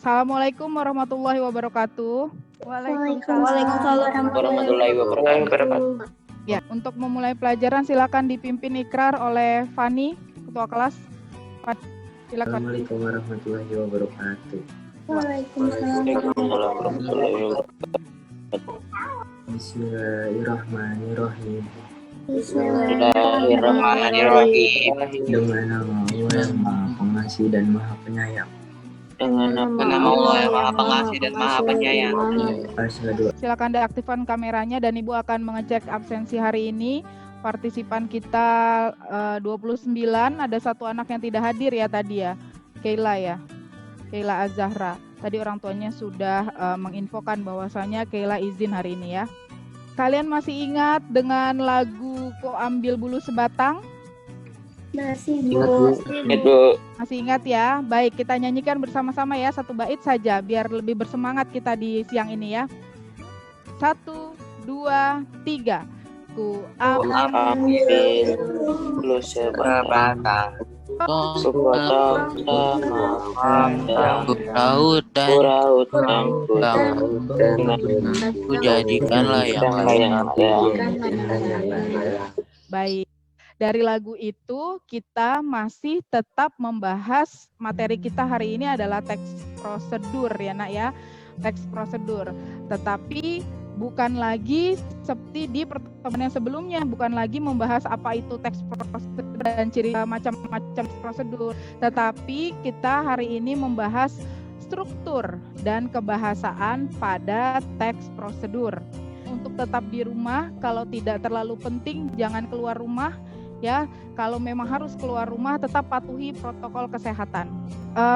Assalamualaikum warahmatullahi wabarakatuh. Waalaikumsalam warahmatullahi wabarakatuh. Ya, untuk memulai pelajaran silakan dipimpin ikrar oleh Fani, ketua kelas. Silakan. Assalamualaikum warahmatullahi wabarakatuh. Waalaikumsalam warahmatullahi wabarakatuh. Bismillahirrahmanirrahim. Bismillahirrahmanirrahim. Dengan nama Allah yang Maha Pengasih dan Maha Penyayang. Dengan nama Allah yang Maha Pengasih dan Maha Penyayang. Asyhadu Silakan deaktifkan kameranya dan Ibu akan mengecek absensi hari ini. Partisipan kita 29, ada satu anak yang tidak hadir ya tadi ya. Keila ya. Keila Azahra. Tadi orang tuanya sudah menginfokan bahwasanya Keila izin hari ini ya. Kalian masih ingat dengan lagu Kok Ambil Bulu Sebatang? Masih Bu. Itu Masih ingat ya? Baik, kita nyanyikan bersama-sama ya, satu bait saja biar lebih bersemangat kita di siang ini ya. 1, 2, 3. Ku ambil ambil bulu sebatang, sepotong sama Raut dan raut dan ku jadikanlah yang lain. Baik. Dari lagu itu kita masih tetap membahas materi kita hari ini adalah teks prosedur ya nak ya. Teks prosedur. Tetapi bukan lagi seperti di pertemuan yang sebelumnya, bukan lagi membahas apa itu teks prosedur dan ciri macam-macam prosedur. Tetapi kita hari ini membahas struktur dan kebahasaan pada teks prosedur. Untuk tetap di rumah, kalau tidak terlalu penting jangan keluar rumah. Ya, kalau memang harus keluar rumah tetap patuhi protokol kesehatan.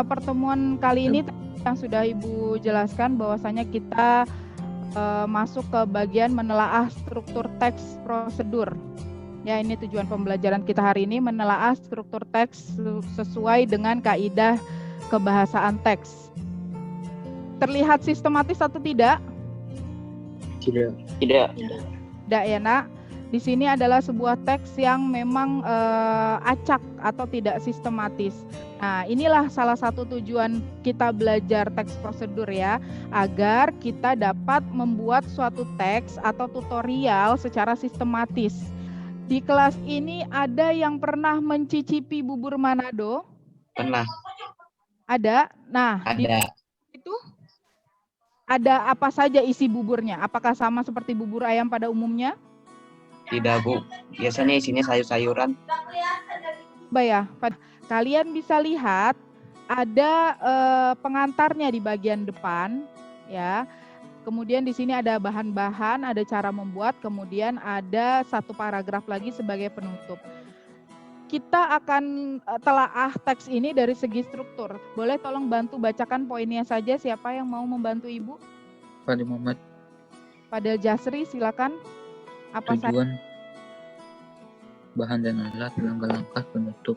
Pertemuan kali ini yang sudah Ibu jelaskan bahwasanya kita masuk ke bagian menelaah struktur teks prosedur. Ya, ini tujuan pembelajaran kita hari ini menelaah struktur teks sesuai dengan kaidah kebahasaan teks. Terlihat sistematis atau tidak? tidak tidak Tidak ya nak. Di sini adalah sebuah teks yang memang acak atau tidak sistematis. Nah, inilah salah satu tujuan kita belajar teks prosedur ya, agar kita dapat membuat suatu teks atau tutorial secara sistematis. Di kelas ini ada yang pernah mencicipi bubur Manado? Pernah Ada. Nah, di ada itu ada apa saja isi buburnya? Apakah sama seperti bubur ayam pada umumnya? tidak Bu, biasanya isinya sayur-sayuran. Ya, kalian bisa lihat ada pengantarnya di bagian depan, ya. Kemudian di sini ada bahan-bahan, ada cara membuat, kemudian ada satu paragraf lagi sebagai penutup. Kita akan telaah teks ini dari segi struktur. Boleh tolong bantu bacakan poinnya saja, siapa yang mau membantu Ibu? Fadil Muhammad. Pada Jasri, silakan. Apa saja? Tujuan, bahan dan alat, langkah-langkah penutup.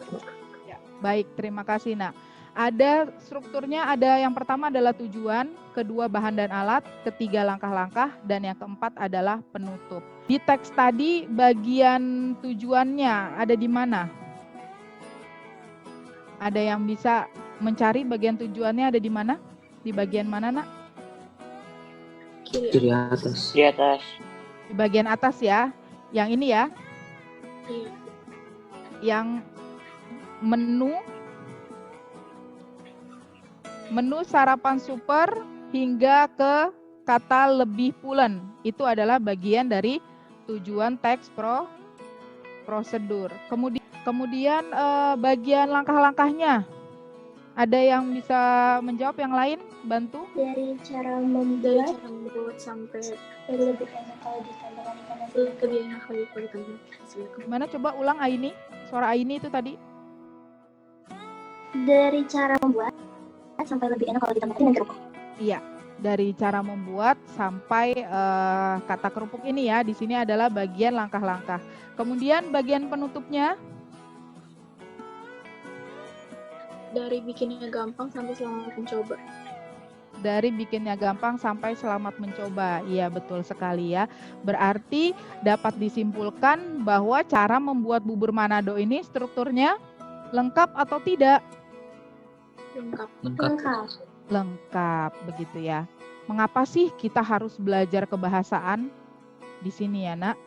Ya, baik, terima kasih nak. Ada strukturnya, ada yang pertama adalah tujuan, kedua bahan dan alat, ketiga langkah-langkah, dan yang keempat adalah penutup. Di teks tadi bagian tujuannya ada di mana? Ada yang bisa mencari bagian tujuannya ada di mana? Di bagian mana nak? di atas. di atas. Di bagian atas ya. Yang ini ya. Yang menu sarapan super hingga ke kata lebih pulen. Itu adalah bagian dari tujuan teks prosedur. Kemudian bagian langkah-langkahnya. Ada yang bisa menjawab yang lain? Bantu. dari cara membuat sampai lebih enak kalau ditambahkan lebih enak kalau ditambahkan. Gimana coba ulang Aini? Suara Aini itu tadi. Dari cara membuat sampai lebih enak kalau ditambahkan dengan kerupuk. Iya, dari cara membuat sampai kata kerupuk ini ya. Di sini adalah bagian langkah-langkah. Kemudian bagian penutupnya. Dari bikinnya gampang sampai selamat mencoba. Dari bikinnya gampang sampai selamat mencoba. Iya, betul sekali ya. Berarti dapat disimpulkan bahwa cara membuat bubur Manado ini strukturnya lengkap atau tidak? Lengkap. Lengkap. lengkap begitu ya. Mengapa sih kita harus belajar kebahasaan di sini ya, Nak?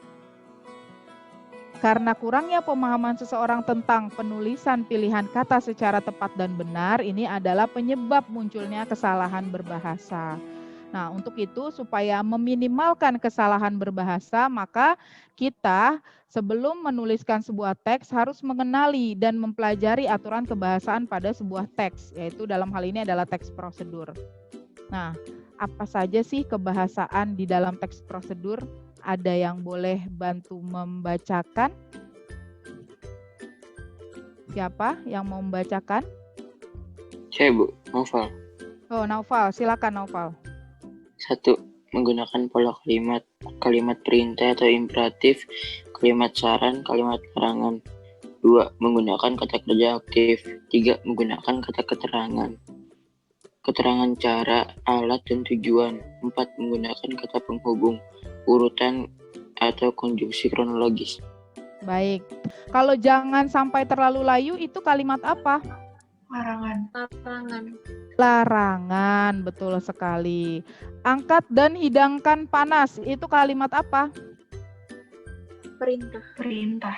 Karena kurangnya pemahaman seseorang tentang penulisan pilihan kata secara tepat dan benar, ini adalah penyebab munculnya kesalahan berbahasa. Nah, untuk itu supaya meminimalkan kesalahan berbahasa, maka kita sebelum menuliskan sebuah teks harus mengenali dan mempelajari aturan kebahasaan pada sebuah teks, yaitu dalam hal ini adalah teks prosedur. Nah, apa saja sih kebahasaan di dalam teks prosedur? Ada yang boleh bantu membacakan? Siapa yang mau membacakan? Saya Bu, Novel. Oh, Naufal, silakan Naufal. 1. Menggunakan pola kalimat, kalimat perintah atau imperatif, kalimat saran, kalimat larangan. 2. Menggunakan kata kerja aktif. 3. Menggunakan kata keterangan. Keterangan cara, alat, dan tujuan. 4. Menggunakan kata penghubung, urutan, atau konjungsi kronologis. Baik. Kalau jangan sampai terlalu layu itu kalimat apa? Larangan. Larangan, betul sekali. Angkat dan hidangkan panas, itu kalimat apa? Perintah.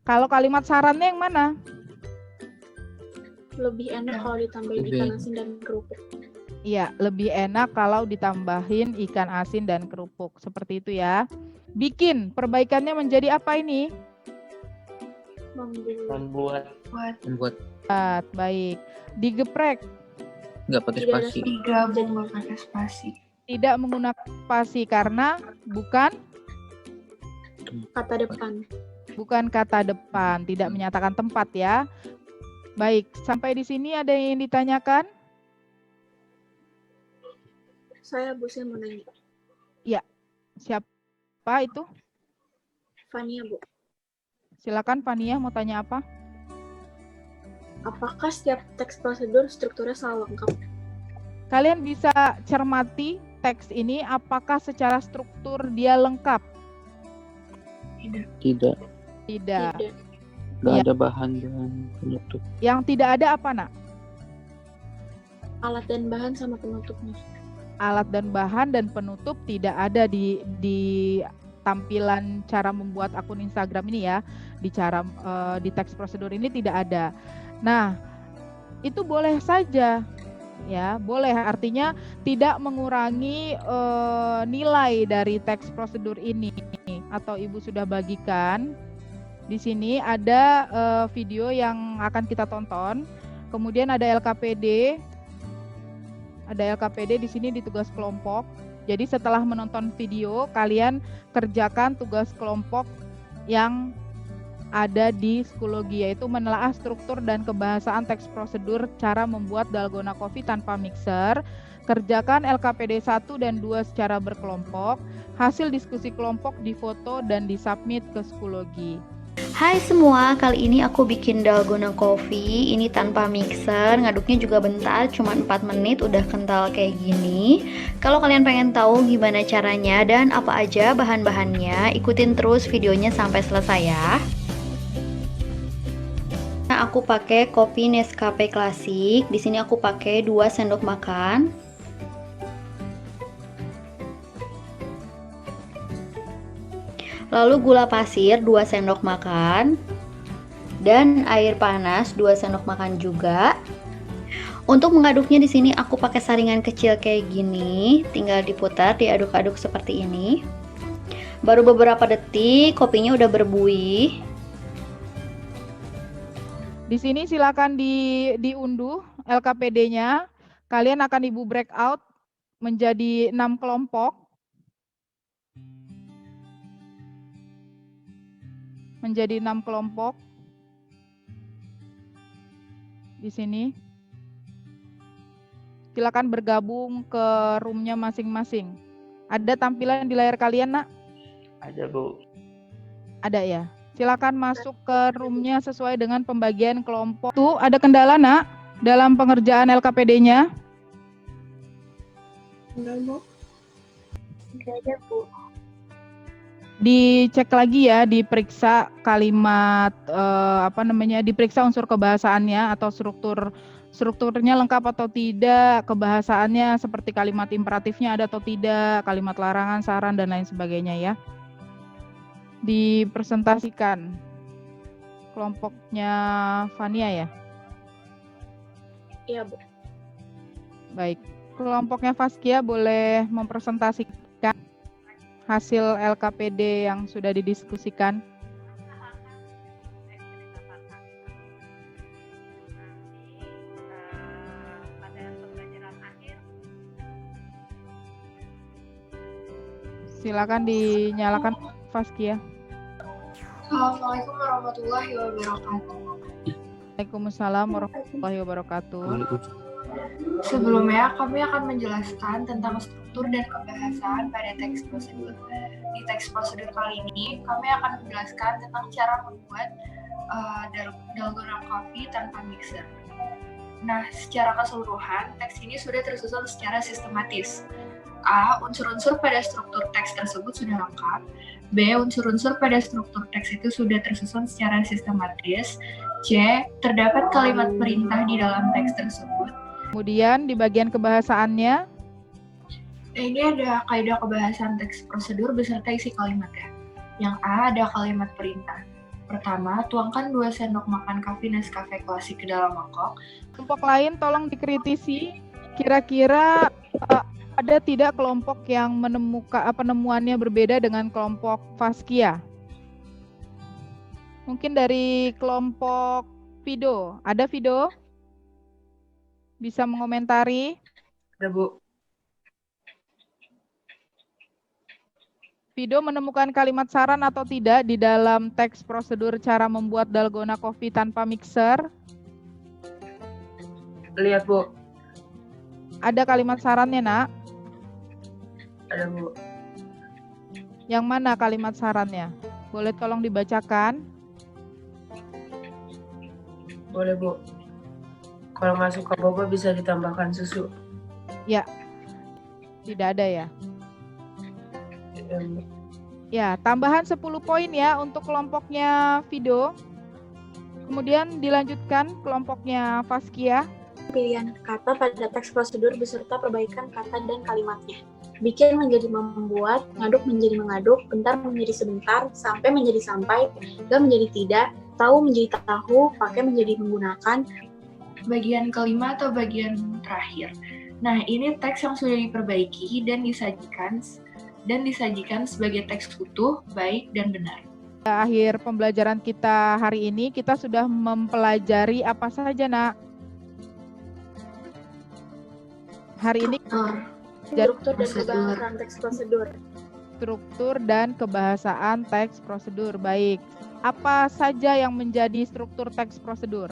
Kalau kalimat sarannya yang mana? Lebih enak kalau ditambahin Lebih ikan enak. asin dan kerupuk. Iya, lebih enak kalau ditambahin ikan asin dan kerupuk. Seperti itu ya. Bikin, perbaikannya menjadi apa ini? Membuat Membuat Baik. Digeprek, nggak pakai Tidak ada spasi. Digabung nggak pakai spasi. tidak menggunakan spasi karena bukan kata depan. kata depan, tidak menyatakan tempat ya. Baik, sampai di sini ada yang ditanyakan? Saya mau nanya. Siapa itu? Fania, Bu. Silakan Fania, mau tanya apa? Apakah setiap teks prosedur strukturnya selalu lengkap? Kalian bisa cermati teks ini apakah secara struktur dia lengkap? Tidak. Tidak. Nggak Iya. ada bahan dan penutup. Yang tidak ada apa, Nak? Alat dan bahan sama penutupnya. Alat dan bahan dan penutup tidak ada di tampilan cara membuat akun Instagram ini ya. Di teks prosedur ini tidak ada. Nah, itu boleh saja ya, boleh, artinya tidak mengurangi nilai dari teks prosedur ini. Atau Ibu sudah bagikan. Di sini ada video yang akan kita tonton. Kemudian ada LKPD. Ada LKPD di sini di tugas kelompok. Jadi setelah menonton video, kalian kerjakan tugas kelompok yang ada di Schoology, yaitu menelaah struktur dan kebahasaan teks prosedur cara membuat dalgona coffee tanpa mixer. Kerjakan LKPD 1 dan 2 secara berkelompok. Hasil diskusi kelompok difoto dan disubmit ke Schoology. Hai semua, kali ini aku bikin dalgona coffee. Ini tanpa mixer, ngaduknya juga bentar, cuma 4 menit udah kental kayak gini. Kalau kalian pengen tahu gimana caranya dan apa aja bahan-bahannya, ikutin terus videonya sampai selesai ya. Nah, aku pakai kopi Nescafe klasik. Di sini aku pakai 2 sendok makan. Lalu gula pasir 2 sendok makan. Dan air panas 2 sendok makan juga. Untuk mengaduknya di sini aku pakai saringan kecil kayak gini, tinggal diputar, diaduk-aduk seperti ini. Baru beberapa detik kopinya udah berbuih. Di sini silakan diunduh LKPD-nya. Kalian akan Ibu breakout menjadi 6 kelompok. Menjadi 6 kelompok. Di sini. Silakan bergabung ke roomnya masing-masing. Ada tampilan di layar kalian, Nak? Ada Bu. Ada ya. Silakan masuk ke roomnya sesuai dengan pembagian kelompok. Tuh, ada kendala, Nak, dalam pengerjaan LKPD-nya? Enggak, Bu. Enggak ada, Bu. Dicek lagi ya, diperiksa kalimat diperiksa unsur kebahasaannya atau struktur strukturnya lengkap atau tidak, kebahasaannya seperti kalimat imperatifnya ada atau tidak, kalimat larangan, saran, dan lain sebagainya ya. Dipresentasikan kelompoknya Fania ya? Iya, Bu. Baik, kelompoknya Faskia boleh mempresentasikan hasil LKPD yang sudah didiskusikan. Silakan dinyalakan Faskia. Assalamualaikum warahmatullahi wabarakatuh. Waalaikumsalam warahmatullahi wabarakatuh. Sebelumnya, kami akan menjelaskan tentang struktur dan kebahasaan pada teks prosedur. Di teks prosedur kali ini, kami akan menjelaskan tentang cara membuat dalgona coffee tanpa mixer. Nah, secara keseluruhan, teks ini sudah tersusun secara sistematis. A. Unsur-unsur pada struktur teks tersebut sudah lengkap. B. Unsur-unsur pada struktur teks itu sudah tersusun secara sistematis. C. Terdapat kalimat perintah di dalam teks tersebut. Kemudian di bagian kebahasaannya, Ini ada kaidah kebahasan teks prosedur beserta isi kalimatnya. Yang A ada kalimat perintah. Pertama, tuangkan 2 sendok makan kopi Nescafe klasik ke dalam mangkok. kelompok lain tolong dikritisi. Kira-kira ada tidak kelompok yang menemukan penemuannya berbeda dengan kelompok Faskia? Mungkin dari kelompok Fido. Ada Fido? Bisa mengomentari? Ada, Bu. Fido menemukan kalimat saran atau tidak di dalam teks prosedur cara membuat dalgona coffee tanpa mixer? Lihat, Bu. Ada kalimat sarannya, Nak? Ada, Bu. Yang mana kalimat sarannya? Boleh tolong dibacakan? Boleh, Bu. Kalau nggak suka boba bisa ditambahkan susu. Ya. Tidak ada ya? Ya, tambahan 10 poin ya untuk kelompoknya Fido. Kemudian dilanjutkan kelompoknya Faskia. Pilihan kata pada teks prosedur beserta perbaikan kata dan kalimatnya. Bikin menjadi membuat, ngaduk menjadi mengaduk, bentar menjadi sebentar, sampai menjadi sampai, gak menjadi tidak, tahu menjadi tahu, pakai menjadi menggunakan. Bagian kelima atau bagian terakhir. Nah, ini teks yang sudah diperbaiki dan disajikan sebagai teks utuh, baik, dan benar. Akhir pembelajaran kita hari ini, kita sudah mempelajari apa saja, Nak? Hari ini Struktur dan kebahasaan teks prosedur. struktur dan kebahasaan teks prosedur. Baik. Apa saja yang menjadi struktur teks prosedur?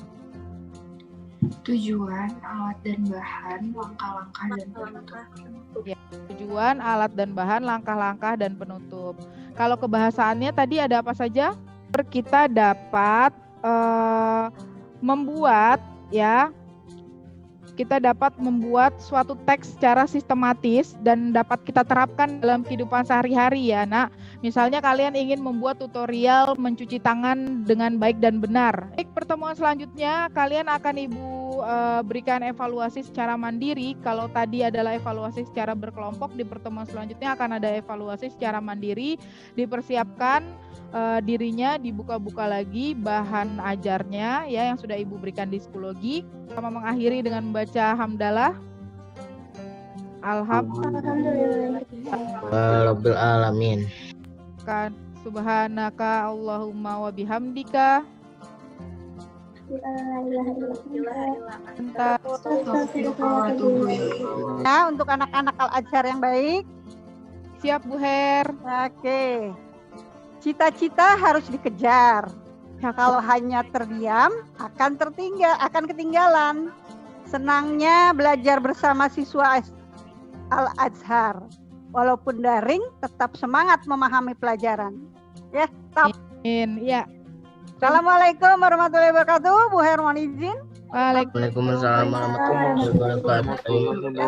Tujuan, alat dan bahan, langkah-langkah, dan penutup. Ya, tujuan, alat dan bahan, langkah-langkah, dan penutup. Kalau kebahasaannya tadi ada apa saja? Kita dapat membuat suatu teks secara sistematis dan dapat kita terapkan dalam kehidupan sehari-hari ya, Nak. Misalnya kalian ingin membuat tutorial mencuci tangan dengan baik dan benar. Baik, pertemuan selanjutnya kalian akan Ibu berikan evaluasi secara mandiri. Kalau tadi adalah evaluasi secara berkelompok, di pertemuan selanjutnya akan ada evaluasi secara mandiri. Dipersiapkan dirinya, dibuka-buka lagi bahan ajarnya ya yang sudah Ibu berikan di psikologi. Sama mengakhiri dengan membaca hamdalah. Rabbil alamin. Subhanaka Allahumma wa bihamdika. Nah, untuk anak-anak Al-Azhar yang baik. Siap, Bu Her. Oke. Cita-cita harus dikejar. Kalau hanya terdiam, akan ketinggalan. Senangnya belajar bersama siswa Al-Azhar. Walaupun daring, tetap semangat memahami pelajaran. Ya, tetap. Ya. Assalamualaikum warahmatullahi wabarakatuh. Bu Her mohon izin. Waalaikumsalam warahmatullahi wabarakatuh.